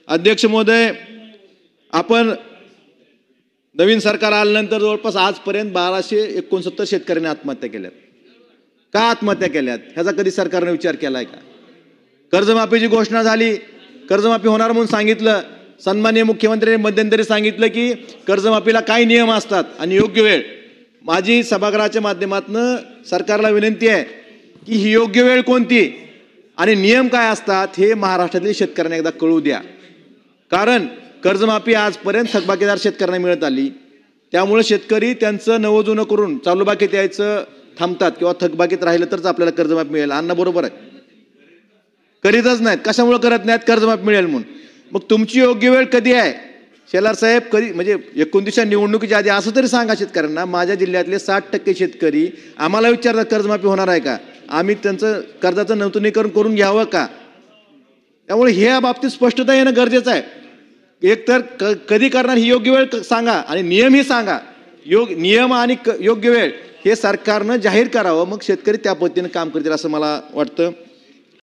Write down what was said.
अध्यक्ष महोदय, आपण नवीन सरकार आल्यानंतर जवळपास आजपर्यंत 1269 शेतकऱ्यांनी आत्महत्या केल्यात. का आत्महत्या केल्यात ह्याचा कधी सरकारने विचार केलाय का? कर्जमाफीची घोषणा झाली, कर्जमाफी होणार म्हणून सांगितलं. सन्माननीय मुख्यमंत्र्यांनी मध्यंतरी सांगितलं की कर्जमाफीला काही नियम असतात आणि योग्य वेळ. माझी सभागृहाच्या माध्यमातून सरकारला विनंती आहे की ही योग्य वेळ कोणती आणि नियम काय असतात हे महाराष्ट्रातील शेतकऱ्यांना एकदा कळू द्या. कारण कर्जमाफी आजपर्यंत थकबाकीदार शेतकऱ्यांना मिळत आली, त्यामुळे शेतकरी त्यांचं नवं जुनं करून चालू बाकीत यायचं थांबतात किंवा थकबाकीत राहिलं तरच आपल्याला कर्जमाफी मिळेल. अन्न बरोबर आहे, करीतच नाहीत. कशामुळे करत नाहीत? कर्जमाफी मिळेल म्हणून. मग तुमची योग्य वेळ कधी आहे शेलार साहेब? कधी म्हणजे 29च्या निवडणुकीच्या आधी असं तरी सांगा शेतकऱ्यांना. माझ्या जिल्ह्यातले 60% शेतकरी आम्हाला विचारतात कर्जमाफी होणार आहे का, आम्ही त्यांचं कर्जाचं नूतनीकरण करून घ्यावं का? त्यामुळे ह्या बाबतीत स्पष्टता येणं गरजेचं आहे. एक तर कधी करणार ही योग्य वेळ सांगा आणि नियमही सांगा. नियम आणि योग्य वेळ हे सरकारनं जाहीर करावं, मग शेतकरी त्या पद्धतीनं काम करतील असं मला वाटतं.